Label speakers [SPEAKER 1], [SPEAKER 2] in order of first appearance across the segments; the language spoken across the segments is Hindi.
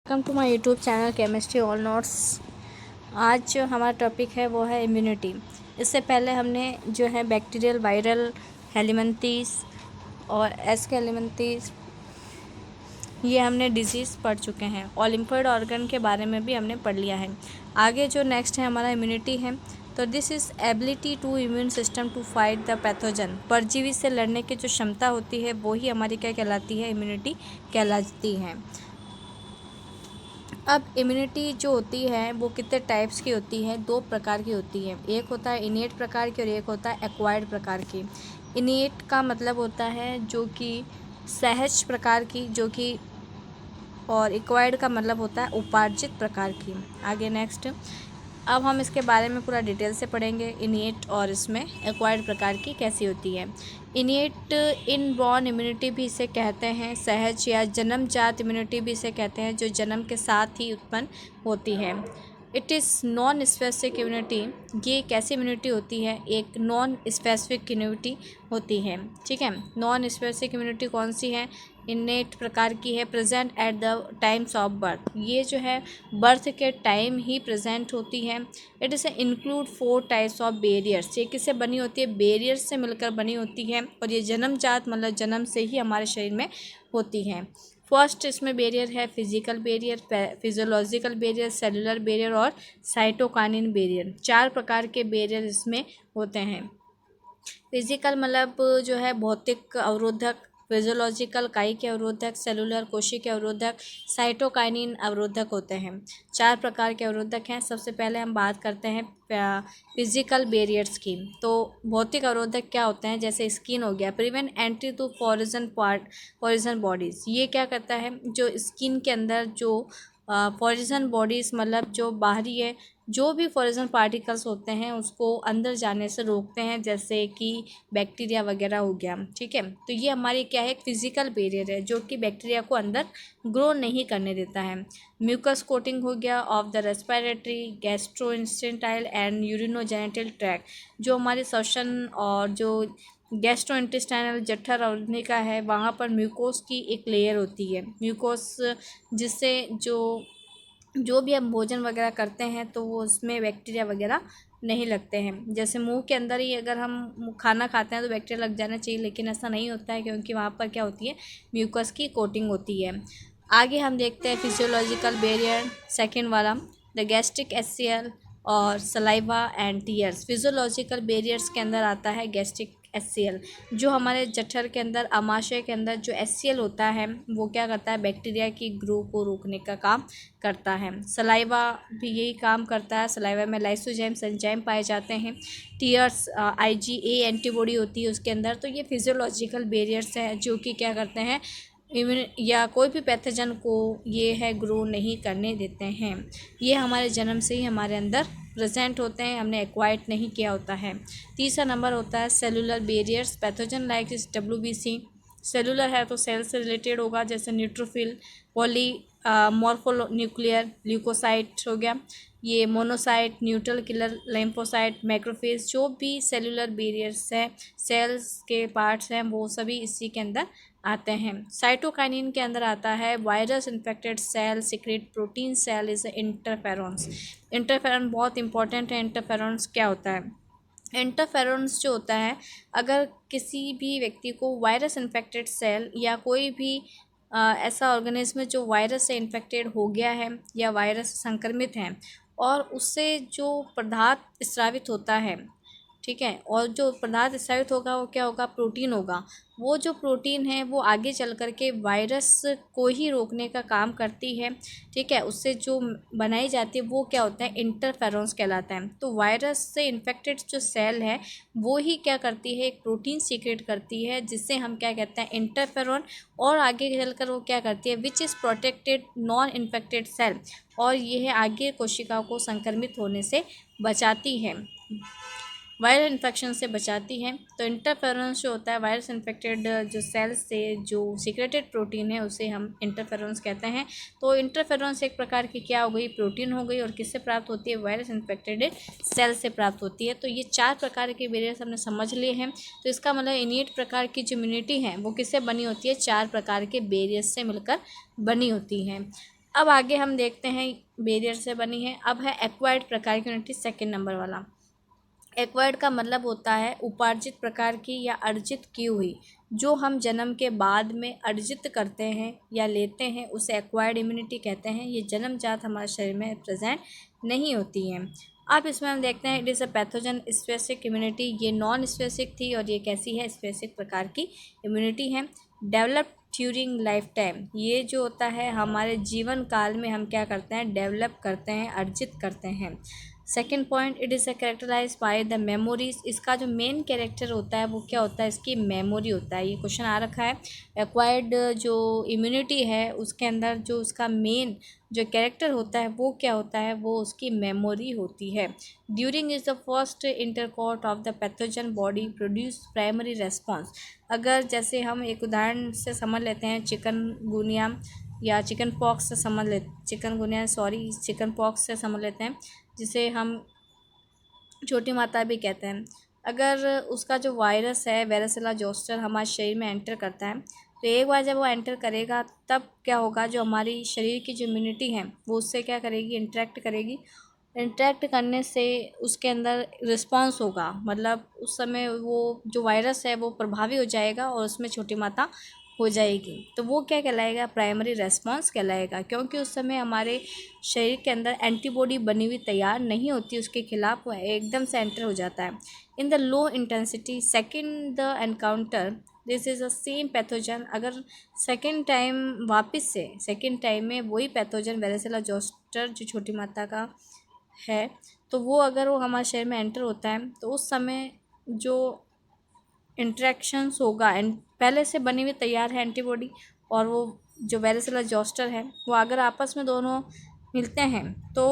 [SPEAKER 1] Welcome to my YouTube channel chemistry all notes. आज जो हमारा टॉपिक है वो है इम्यूनिटी। इससे पहले हमने जो है बैक्टीरियल, वायरल, हेलमिंथेस और एस्केलिमंथेस ये हमने डिजीज़ पढ़ चुके हैं और लिम्फोइड ऑर्गन के बारे में भी हमने पढ़ लिया है। आगे जो नेक्स्ट है हमारा इम्यूनिटी है। तो this is ability to immune system to fight the pathogen. परजीवी से लड़ने की जो क्षमता होती है वो ही हमारी क्या कहलाती है, इम्यूनिटी कहलाती है। अब इम्यूनिटी जो होती है वो कितने टाइप्स की होती है, दो प्रकार की होती है। एक होता है इनेट प्रकार की और एक होता है एक्वायर्ड प्रकार की। इनेट का मतलब होता है जो कि सहज प्रकार की, जो कि, और एक्वायर्ड का मतलब होता है उपार्जित प्रकार की। आगे नेक्स्ट, अब हम इसके बारे में पूरा डिटेल से पढ़ेंगे, इनिएट और इसमें एक्वायर्ड प्रकार की कैसी होती है। इनिएट इनबॉर्न इम्यूनिटी भी इसे कहते हैं, सहज या जन्मजात इम्यूनिटी भी इसे कहते हैं, जो जन्म के साथ ही उत्पन्न होती है। It is non specific immunity. ये कैसी इम्यूनिटी होती है, एक नॉन स्पेसिफिक इम्यूनिटी होती है। ठीक है, नॉन स्पेसिफिक इम्यूनिटी कौन सी है, इनेट प्रकार की है। Present at the times of birth, ये जो है बर्थ के टाइम ही प्रेजेंट होती है। It is include 4 types of barriers. ये किससे बनी होती है, बैरियर्स से मिलकर बनी होती है, और ये जन्मजात मतलब जन्म से ही हमारे शरीर में होती है। फर्स्ट इसमें बैरियर है physical barrier, physiological barrier, cellular barrier और साइटोकाइनिन बैरियर। 4 प्रकार के बैरियर इसमें होते हैं। फिजिकल मतलब जो है भौतिक अवरोधक, फिजियोलॉजिकल काई के अवरोधक, सेलुलर कोशिका के अवरोधक, साइटोकाइनिन अवरोधक होते हैं। 4 प्रकार के अवरोधक हैं। सबसे पहले हम बात करते हैं फिजिकल बैरियर्स की। तो भौतिक अवरोधक क्या होते हैं, जैसे स्किन हो गया, prevent entry to foreign bodies. ये क्या करता है, जो स्किन के अंदर जो फॉरिजन बॉडीज़ मतलब जो बाहरी है, जो भी फॉरिजन पार्टिकल्स होते हैं उसको अंदर जाने से रोकते हैं, जैसे कि बैक्टीरिया वगैरह हो गया। ठीक है, तो ये हमारी क्या है, फिजिकल बैरियर है, जो कि बैक्टीरिया को अंदर ग्रो नहीं करने देता है। म्यूकस कोटिंग हो गया of the respiratory, gastrointestinal and urinogenital tract. जो हमारे श्वसन और जो गैस्ट्रोइंटेस्टाइनल जठर अवनिका है, वहाँ पर म्यूकोस की एक लेयर होती है। म्यूकोस जिससे जो भी हम भोजन वगैरह करते हैं तो वो उसमें बैक्टीरिया वगैरह नहीं लगते हैं। जैसे मुंह के अंदर ही अगर हम खाना खाते हैं तो बैक्टीरिया लग जाना चाहिए, लेकिन ऐसा नहीं होता है, क्योंकि वहाँ पर क्या होती है, म्यूकस की कोटिंग होती है। आगे हम देखते हैं फिजियोलॉजिकल बैरियर, सेकेंड वाला, द गैस्ट्रिक एसियल और saliva and tears. Physiological barriers के अंदर आता है गैस्ट्रिक एसियल, जो हमारे जठर के अंदर, आमाशय के अंदर जो एसियल होता है वो क्या करता है, बैक्टीरिया की ग्रो को रोकने का काम करता है। सलाइवा भी यही काम करता है। सलाइवा में लाइसोजाइम्स एंजाइम पाए जाते हैं। टीयर्स IgA एंटीबॉडी होती है उसके अंदर। तो ये फिजियोलॉजिकल बैरियर्स हैं जो कि क्या करते हैं, इम्यून या कोई भी पैथोजन को ये है ग्रो नहीं करने देते हैं। ये हमारे जन्म से ही हमारे अंदर प्रेजेंट होते हैं, हमने एक्वायर्ड नहीं किया होता है। तीसरा नंबर होता है सेलुलर बैरियर्स। पैथोजन लाइक इस WBC सेलुलर है तो सेल से रिलेटेड होगा, जैसे न्यूट्रोफिल, पॉली मॉर्फोन्यूक्लियर, ल्यूकोसाइट हो गया, ये monocyte, neutral killer, lymphocyte, macrophage. जो भी सेलुलर बैरियर्स हैं, सेल्स के पार्ट्स हैं, वो सभी इसी के अंदर आते हैं। साइटोकाइनिन के अंदर आता है virus infected cell secret protein cell is interferons. Interferon बहुत इंपॉर्टेंट है। इंटरफेरॉन्स क्या होता है, इंटरफेरॉन्स जो होता है, अगर किसी भी व्यक्ति को वायरस इन्फेक्टेड सेल या कोई भी ऐसा ऑर्गेनिज्म जो वायरस से इन्फेक्टेड हो गया है या वायरस संक्रमित है, और उससे जो पदार्थ स्रावित होता है, ठीक है, और जो पदार्थ स्रावित होगा वो क्या होगा, प्रोटीन होगा। वो जो प्रोटीन है वो आगे चल कर के वायरस को ही रोकने का काम करती है। ठीक है, उससे जो बनाई जाती है वो क्या होता है, इंटरफेरॉन्स कहलाता है। तो वायरस से इन्फेक्टेड जो सेल है वो ही क्या करती है, एक प्रोटीन सीक्रेट करती है, जिससे हम क्या कहते हैं, इंटरफेरॉन। और आगे चलकर वो क्या करती है, which is protected non infected cell, और यह आगे कोशिकाओं को संक्रमित होने से बचाती है, वायरल इन्फेक्शन से बचाती है। तो इंटरफेरेंस जो होता है, वायरस इन्फेक्टेड जो सेल्स से जो सीक्रेटेड प्रोटीन है उसे हम इंटरफेरेंस कहते हैं। तो इंटरफेरेंस एक प्रकार की क्या हो गई, प्रोटीन हो गई, और किससे प्राप्त होती है, वायरस इन्फेक्टेड सेल से प्राप्त होती है। तो ये 4 प्रकार के बैरियर्स हमने समझ लिए हैं। तो इसका मतलब इनिएट प्रकार की जो इम्यूनिटी है वो किससे बनी होती है, 4 प्रकार के बैरियर्स से मिलकर बनी होती हैं। अब आगे हम देखते हैं बैरियर से बनी है। अब है एक्वायर्ड प्रकार की यूनिटी, सेकेंड नंबर वाला। एक्वायर्ड का मतलब होता है उपार्जित प्रकार की या अर्जित की हुई, जो हम जन्म के बाद में अर्जित करते हैं या लेते हैं, उसे एक्वायर्ड इम्यूनिटी कहते हैं। ये जन्मजात हमारे शरीर में प्रेजेंट नहीं होती हैं। अब इसमें हम देखते हैं it is a pathogen specific immunity. ये नॉन स्पेसिफिक थी और ये कैसी है, स्पेसिफिक प्रकार की इम्यूनिटी है। डेवलप ड्यूरिंग लाइफ टाइम, ये जो होता है हमारे जीवन काल में हम क्या करते हैं, डेवलप करते हैं, अर्जित करते हैं। Second point, it is a characterize by the memories. इसका जो मेन कैरेक्टर होता है वो क्या होता है, इसकी मेमोरी होता है। ये क्वेश्चन आ रखा है। एक्वायर्ड जो इम्यूनिटी है उसके अंदर जो उसका मेन जो कैरेक्टर होता है वो क्या होता है, वो उसकी मेमोरी होती है। ड्यूरिंग इज द फर्स्ट इंटरकॉर्ट of the pathogen body produce primary response. अगर जैसे हम एक उदाहरण से समझ लेते हैं, चिकनगुनिया या चिकन पॉक्स से समझ ले चिकन पॉक्स से समझ लेते हैं, जिसे हम छोटी माता भी कहते हैं। अगर उसका जो वायरस है वेरासिला जोस्टर हमारे शरीर में एंटर करता है, तो एक बार जब वो एंटर करेगा तब क्या होगा, जो हमारी शरीर की जो इम्यूनिटी है वो उससे क्या करेगी, इंटरेक्ट करेगी। इंटरेक्ट करने से उसके अंदर रिस्पांस होगा, मतलब उस समय वो जो वायरस है वो प्रभावी हो जाएगा और उसमें छोटी माता हो जाएगी। तो वो क्या कहलाएगा, प्राइमरी रेस्पॉन्स कहलाएगा, क्योंकि उस समय हमारे शरीर के अंदर एंटीबॉडी बनी हुई तैयार नहीं होती, उसके खिलाफ वो एकदम से एंटर हो जाता है। In the low intensity second the encounter this is a same pathogen. अगर सेकेंड टाइम में वही पैथोजन वेरासिला जोस्टर जो छोटी माता का है, तो वो अगर वो हमारे शरीर में एंटर होता है तो उस समय जो इंट्रैक्शंस होगा, एंड पहले से बनी हुई तैयार है एंटीबॉडी और वो जो वेरासिला जोस्टर है, वो अगर आपस में दोनों मिलते हैं तो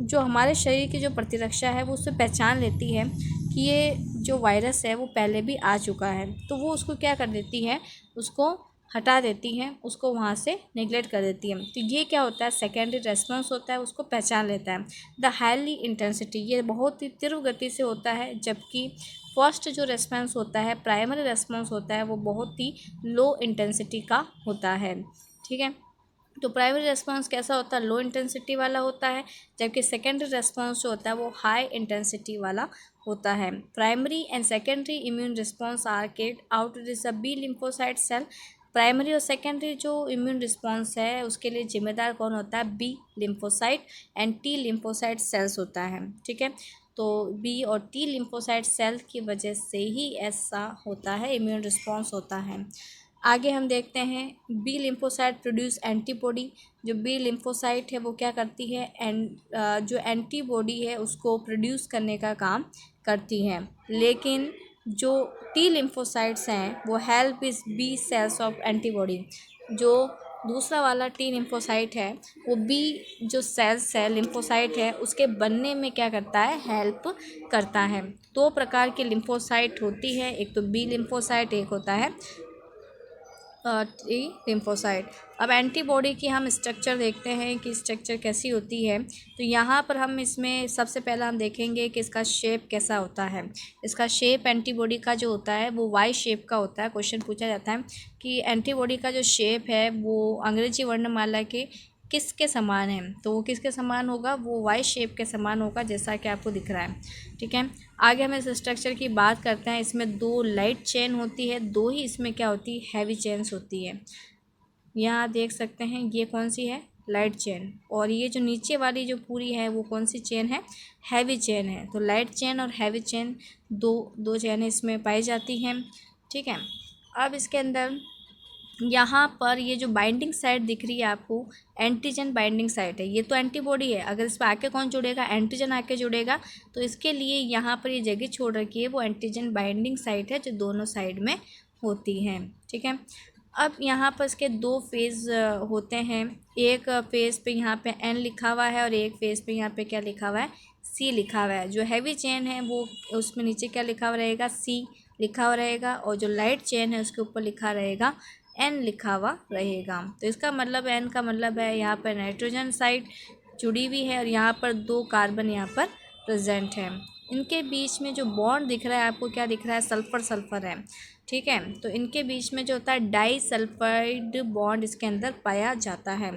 [SPEAKER 1] जो हमारे शरीर की जो प्रतिरक्षा है वो उससे पहचान लेती है कि ये जो वायरस है वो पहले भी आ चुका है, तो वो उसको क्या कर देती है, उसको हटा देती हैं, उसको वहाँ से नेगलेक्ट कर देती है। तो ये क्या होता है, सेकेंडरी रेस्पॉन्स होता है, उसको पहचान लेता है। द हाईली इंटेंसिटी, ये बहुत ही तीव्र गति से होता है, जबकि फर्स्ट जो रेस्पॉन्स होता है, प्राइमरी रेस्पॉन्स होता है, वो बहुत ही लो इंटेंसिटी का होता है। ठीक है, तो प्राइमरी रेस्पॉन्स कैसा होता है, लो इंटेंसिटी वाला होता है, जबकि सेकेंडरी रेस्पॉन्स जो होता है वो हाई इंटेंसिटी वाला होता है। Primary and secondary immune response are carried out this B lymphocyte cell. Primary और सेकेंडरी जो इम्यून रिस्पॉन्स है उसके लिए जिम्मेदार कौन होता है, B lymphocyte and T lymphocyte cells होता है। ठीक है, तो बी और टी लिम्फोसाइट सेल की वजह से ही ऐसा होता है, इम्यून रिस्पॉन्स होता है। आगे हम देखते हैं बी लिम्फोसाइट प्रोड्यूस एंटीबॉडी। जो बी लिम्फोसाइट है वो क्या करती है, जो एंटीबॉडी है उसको प्रोड्यूस करने का काम करती हैं, लेकिन जो टी लिम्फोसाइट्स हैं वो हेल्प इस बी सेल्स ऑफ एंटीबॉडी। जो दूसरा वाला टी लिम्फोसाइट है वो बी जो सेल्स है लिम्फोसाइट है उसके बनने में क्या करता है, हेल्प करता है। दो प्रकार की लिम्फोसाइट होती है, एक तो बी लिम्फोसाइट, एक होता है टी लिम्फोसाइट। अब एंटीबॉडी की हम स्ट्रक्चर देखते हैं कि स्ट्रक्चर कैसी होती है। तो यहाँ पर हम इसमें सबसे पहला हम देखेंगे कि इसका शेप कैसा होता है। इसका शेप एंटीबॉडी का जो होता है वो वाई शेप का होता है। क्वेश्चन पूछा जाता है कि एंटीबॉडी का जो शेप है वो अंग्रेजी वर्णमाला के किसके समान है, तो वो किसके समान होगा, वो वाई शेप के समान होगा, जैसा कि आपको दिख रहा है। ठीक है, आगे हम इस स्ट्रक्चर की बात करते हैं। इसमें दो लाइट चेन होती है, दो ही इसमें क्या होती है, हैवी चेन्स होती है। यहाँ देख सकते हैं ये कौन सी है, लाइट चेन, और ये जो नीचे वाली जो पूरी है वो कौन सी चेन है, हैवी चेन है। तो लाइट चेन और हैवी चेन दो चेनें इसमें पाई जाती हैं। ठीक है, अब इसके अंदर यहाँ पर ये जो बाइंडिंग साइट दिख रही है आपको, एंटीजन बाइंडिंग साइट है। ये तो एंटीबॉडी है, अगर इस पर आके कौन जुड़ेगा, एंटीजन आके जुड़ेगा, तो इसके लिए यहाँ पर ये जगह छोड़ रखी है, वो एंटीजन बाइंडिंग साइट है जो दोनों साइड में होती हैं। ठीक है, अब यहाँ पर इसके दो फेज़ होते हैं। एक फेज़ पे यहाँ पे एन लिखा हुआ है और एक फेज़ पे यहाँ पे क्या लिखा हुआ है, सी लिखा हुआ है। जो हैवी चेन है वो उसमें नीचे क्या लिखा हुआ रहेगा, सी लिखा हुआ रहेगा, और जो लाइट चेन है उसके ऊपर लिखा रहेगा एन लिखा हुआ रहेगा। तो इसका मतलब एन का मतलब है यहाँ पर नाइट्रोजन साइड जुड़ी हुई है और यहाँ पर दो कार्बन यहाँ पर प्रेजेंट है। इनके बीच में जो बॉन्ड दिख रहा है आपको, क्या दिख रहा है, सल्फ़र सल्फ़र है। ठीक है। तो इनके बीच में जो होता है डाई सल्फाइड बॉन्ड इसके अंदर पाया जाता है।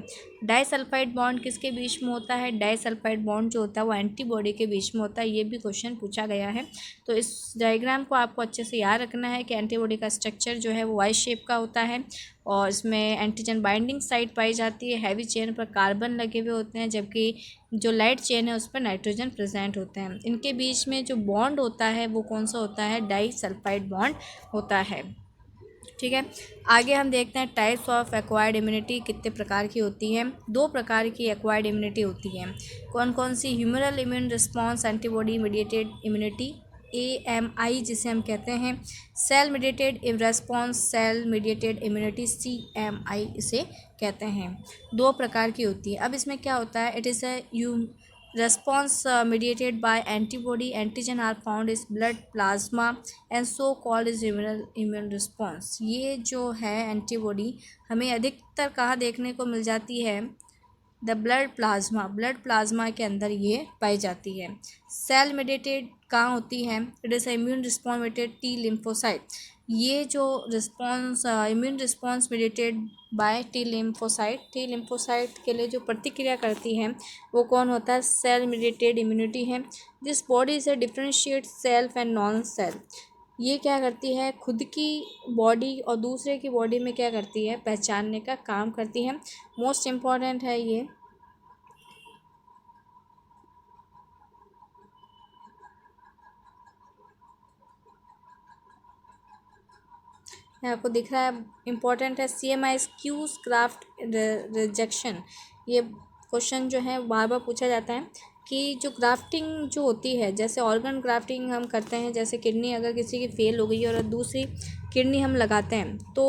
[SPEAKER 1] डाई सल्फाइड बॉन्ड किसके बीच में होता है? डाई सल्फाइड बॉन्ड जो होता है वो एंटीबॉडी के बीच में होता है। ये भी क्वेश्चन पूछा गया है। तो इस डायग्राम को आपको अच्छे से याद रखना है कि एंटीबॉडी का स्ट्रक्चर जो है वो वाई शेप का होता है और इसमें एंटीजन बाइंडिंग साइट पाई जाती है। हैवी चेन पर कार्बन लगे हुए होते हैं, जबकि जो लाइट चेन है उस पर नाइट्रोजन प्रेजेंट होते हैं। इनके बीच में जो बॉन्ड होता है वो कौन सा होता है? डाई सल्फाइड बॉन्ड होता है। ठीक है। आगे हम देखते हैं टाइप्स ऑफ एक्वायर्ड इम्यूनिटी कितने प्रकार की होती है। 2 प्रकार की एक्वायर्ड इम्यूनिटी होती है। कौन कौन सी? Humoral immune response antibody mediated immunity AMI जिसे हम कहते हैं, cell mediated response cell mediated immunity CMI इसे कहते हैं। 2 प्रकार की होती है। अब इसमें क्या होता है? It is a response mediated by antibody antigen are found is blood plasma and so called is immune response। ये जो है एंटीबॉडी हमें अधिकतर कहाँ देखने को मिल जाती है? द ब्लड प्लाज्मा के अंदर ये पाई जाती है। सेल मेडिएटेड कहाँ होती है? It is immune response mediated T lymphocyte. ये जो response immune response mediated bye T lymphocyte के लिए जो प्रतिक्रिया करती है वो कौन होता है? सेल मेडिएटेड इम्यूनिटी है। दिस बॉडी से differentiate self and non cell. ये क्या करती है? खुद की बॉडी और दूसरे की बॉडी में क्या करती है? पहचानने का काम करती है। मोस्ट इम्पॉर्टेंट है ये। आपको दिख रहा है इम्पॉर्टेंट है। CMI causes graft rejection. ये क्वेश्चन जो है बार बार पूछा जाता है कि जो ग्राफ्टिंग जो होती है, जैसे ऑर्गन ग्राफ्टिंग हम करते हैं, जैसे किडनी अगर किसी की फेल हो गई है और दूसरी किडनी हम लगाते हैं तो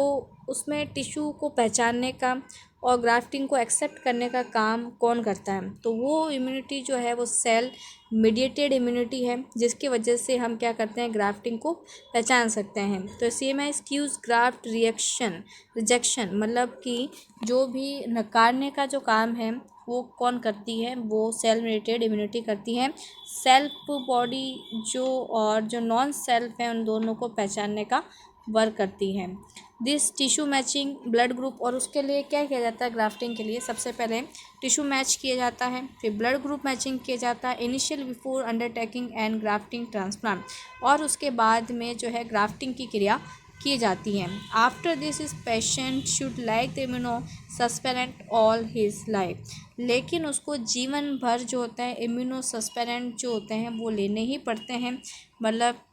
[SPEAKER 1] उसमें टिश्यू को पहचानने का और ग्राफ्टिंग को एक्सेप्ट करने का काम कौन करता है? तो वो इम्यूनिटी जो है वो सेल मीडिएटेड इम्यूनिटी है, जिसकी वजह से हम क्या करते हैं? ग्राफ्टिंग को पहचान सकते हैं। तो CMI क्यूज ग्राफ्ट रिजेक्शन मतलब कि जो भी नकारने का जो काम है वो कौन करती है? वो सेल मीडिएटेड इम्यूनिटी करती है। सेल्फ बॉडी जो और जो नॉन सेल्फ है उन दोनों को पहचानने का वर्क करती है। This tissue matching blood group, और उसके लिए क्या किया जाता है? ग्राफ्टिंग के लिए सबसे पहले टिश्यू मैच किया जाता है, फिर ब्लड ग्रुप मैचिंग किया जाता है initial before undertaking and grafting transplant, और उसके बाद में जो है ग्राफ्टिंग की क्रिया की जाती है। After this is patient should like the immunosuppressant all his life. लेकिन उसको जीवन भर जो होता है इम्यूनो सस्पेरेंट जो होते हैं वो लेने ही पड़ते हैं। मतलब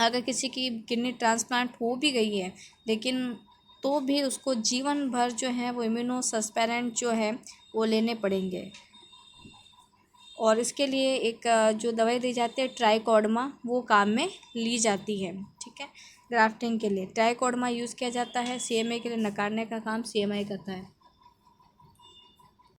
[SPEAKER 1] अगर किसी की किडनी ट्रांसप्लांट हो भी गई है लेकिन तो भी उसको जीवन भर जो है वो इम्यूनो सस्पेरेंट जो है वो लेने पड़ेंगे। और इसके लिए एक जो दवाई दी जाती है ट्राइकोडर्मा, वो काम में ली जाती है। ठीक है। ग्राफ्टिंग के लिए ट्राइकोडर्मा यूज़ किया जाता है। CMI के लिए नकारने का काम CMI करता है।